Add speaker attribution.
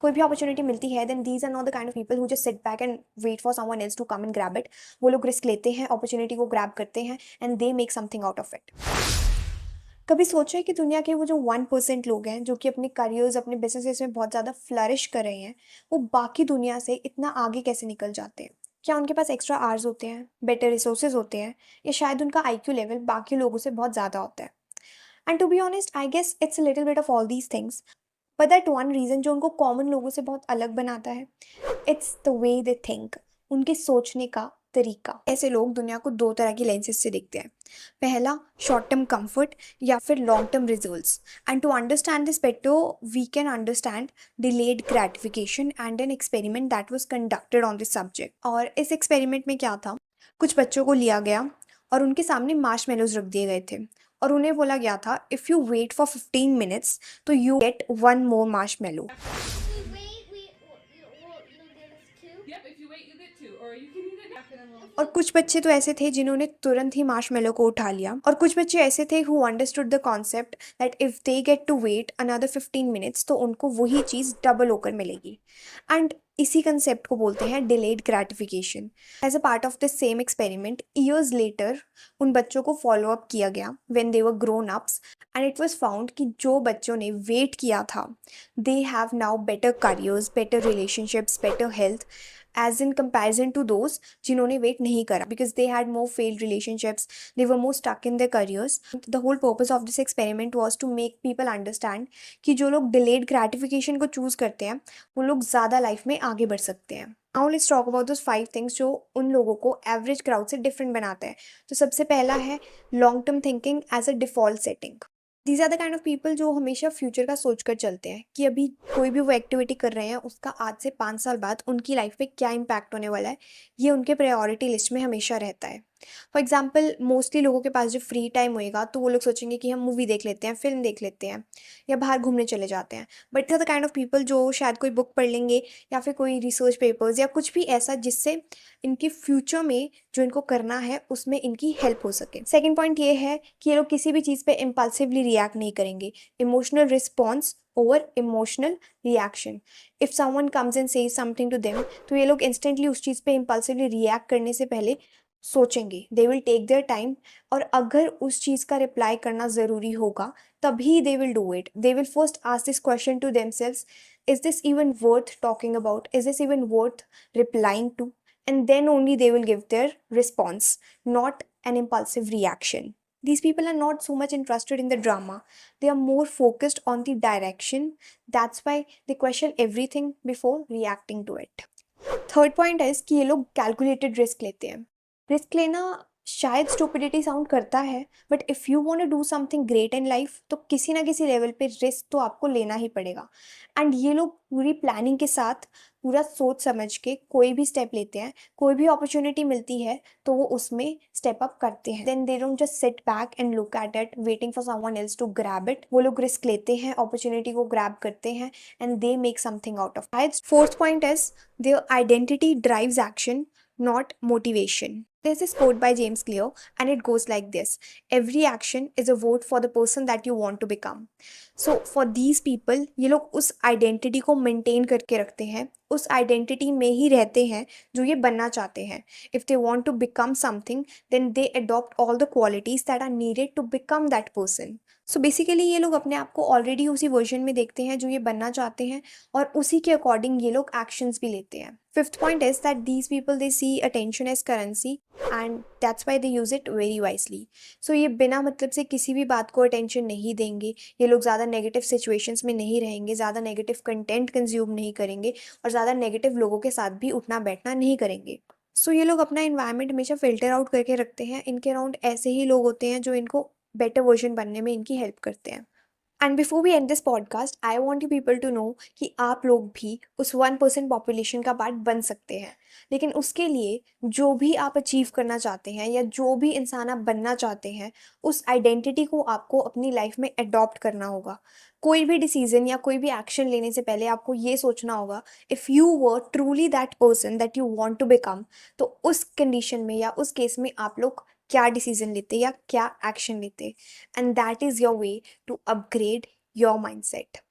Speaker 1: कोई भी अपॉर्चुनिटी मिलती है then these are not the kind of people who just sit back and wait for someone else to come and grab it. वो लोग risk लेते हैं, अपॉर्चुनिटी को ग्रैब करते हैं and they make something out of it. कभी सोचा है कि दुनिया के वो जो 1% लोग हैं जो कि अपने करियर्स, अपने बिजनेसेस में बहुत ज़्यादा फ्लरिश कर रहे हैं, वो बाकी दुनिया से इतना आगे कैसे निकल जाते हैं? क्या उनके पास एक्स्ट्रा आवर्स होते हैं, बेटर रिसोर्सेज होते हैं, या शायद उनका आईक्यू लेवल बाकी लोगों से बहुत ज़्यादा होता है? And to be honest I guess it's a little bit of all these things, but that one reason जो उनको कॉमन लोगों से बहुत अलग बनाता है, it's the way they think, उनके सोचने का तरीका। ऐसे लोग दुनिया को दो तरह की लेंसेज से देखते हैं। पहला, शॉर्ट टर्म कंफर्ट या फिर long term results. And to understand this better we can understand delayed gratification and an experiment that was conducted on this subject. और इस एक्सपेरिमेंट में क्या था, कुछ बच्चों को लिया गया और उनके सामने मार्शमेलोज रख दिए गए थे और उन्हें बोला गया था if you wait for 15 minutes तो you get one more marshmallow.
Speaker 2: Yep, if you wait, you get two, or you can eat it after a little.
Speaker 1: और कुछ बच्चे तो ऐसे थे जिन्होंने तुरंत ही मार्शमेलो को उठा लिया, और कुछ बच्चे ऐसे थे who understood the concept that if they get to wait another 15 minutes तो उनको वही चीज़ डबल होकर मिलेगी। एंड इसी कंसेप्ट को बोलते हैं delayed gratification. As a part of the same experiment years later उन बच्चों को फॉलो अप किया गया when they were grown ups, and it was found कि जो बच्चों ने वेट किया था they have now better careers, better relationships, better health as in comparison to those जिन्होंने वेट नहीं करा, because they had more failed relationships, they were more stuck in their careers. The whole purpose of this experiment was to make people understand कि जो लोग delayed gratification को choose करते हैं वो लोग ज़्यादा लाइफ में आगे बढ़ सकते हैं। Now let's talk about those 5 things जो उन लोगों को एवरेज क्राउड से डिफरेंट बनाता है। तो सबसे पहला है long term thinking as a default setting. These are the kind of people जो हमेशा फ्यूचर का सोच कर चलते हैं कि अभी कोई भी वो एक्टिविटी कर रहे हैं उसका आज से 5 साल बाद उनकी लाइफ पे क्या इम्पैक्ट होने वाला है, ये उनके प्रायोरिटी लिस्ट में हमेशा रहता है। फॉर एग्जाम्पल मोस्टली लोगों के पास जब फ्री टाइम होएगा तो वो लोग सोचेंगे कि हम मूवी देख लेते हैं, फिल्म देख लेते हैं, या बाहर घूमने चले जाते हैं। But are the kind of people जो शायद कोई बुक पढ़ लेंगे या फिर कोई रिसर्च पेपर्स या कुछ भी ऐसा जिससे इनके फ्यूचर में जो इनको करना है उसमें इनकी हेल्प हो सके। सेकेंड पॉइंट ये है कि ये लोग किसी भी चीज़ पे इम्पल्सिवली रिएक्ट नहीं करेंगे। Emotional response over emotional reaction. If someone comes and says something to them तो ये लोग इंस्टेंटली उस चीज़ पे इम्पल्सिवली रिएक्ट करने से पहले सोचेंगे, they will take their time, और अगर उस चीज़ का रिप्लाई करना ज़रूरी होगा तभी they will do it. They will first ask this question to themselves, is this even worth talking about, is this even worth replying to, and then only they will give their response, not an impulsive reaction. These people are not so much interested in the drama, they are more focused on the direction. That's why they question everything before reacting to it. Third point है कि ये लोग calculated risk लेते हैं। Risk लेना शायद stupidity sound करता है, but if you want to do something great in life तो किसी ना किसी लेवल पे रिस्क तो आपको लेना ही पड़ेगा। एंड ये लोग पूरी प्लानिंग के साथ, पूरा सोच समझ के कोई भी स्टेप लेते हैं। कोई भी अपॉर्चुनिटी मिलती है तो वो उसमें स्टेप अप करते हैं। Then they don't just sit back and look at it waiting for someone else to grab it. वो लोग रिस्क लेते हैं, अपॉर्चुनिटी को ग्रैब करते हैं and they make something out of it. Fourth point is their identity drives action, not motivation. There's this quote by James Clear and it goes like this: every action is a vote for the person that you want to become. So for these people, ये लोग उस identity को maintain करके रखते हैं, उस identity में ही रहते हैं जो ये बनना चाहते हैं। If they want to become something, then they adopt all the qualities that are needed to become that person. So basically ये लोग अपने आप को ऑलरेडी उसी वर्जन में देखते हैं जो ये बनना चाहते हैं, और उसी के अकॉर्डिंग ये लोग एक्शंस भी लेते हैं। Fifth point is that these people they see attention as currency and that's why they use it very wisely. So ये बिना मतलब से किसी भी बात को अटेंशन नहीं देंगे। ये लोग ज़्यादा नेगेटिव सिचुएशंस में नहीं रहेंगे, ज़्यादा नेगेटिव कंटेंट कंज्यूम नहीं करेंगे, और ज़्यादा नेगेटिव लोगों के साथ भी उठना बैठना नहीं करेंगे। सो ये लोग अपना इन्वायरमेंट हमेशा फिल्टर आउट करके रखते हैं। इनके अराउंड ऐसे ही लोग होते हैं जो इनको बेटर वर्जन बनने में इनकी हेल्प करते हैं। And before we end this podcast I want you people to know कि आप लोग भी उस 1% पॉपुलेशन का पार्ट बन सकते हैं। लेकिन उसके लिए जो भी आप अचीव करना चाहते हैं या जो भी इंसान आप बनना चाहते हैं, उस आइडेंटिटी को आपको अपनी लाइफ में अडॉप्ट करना होगा। कोई भी डिसीजन या कोई भी एक्शन लेने से पहले आपको ये सोचना होगा, if you were truly that person that you want to become, तो उस कंडीशन में या उस केस में आप लोग क्या डिसीजन लेते या क्या एक्शन लेते, and that is your way to upgrade your mindset.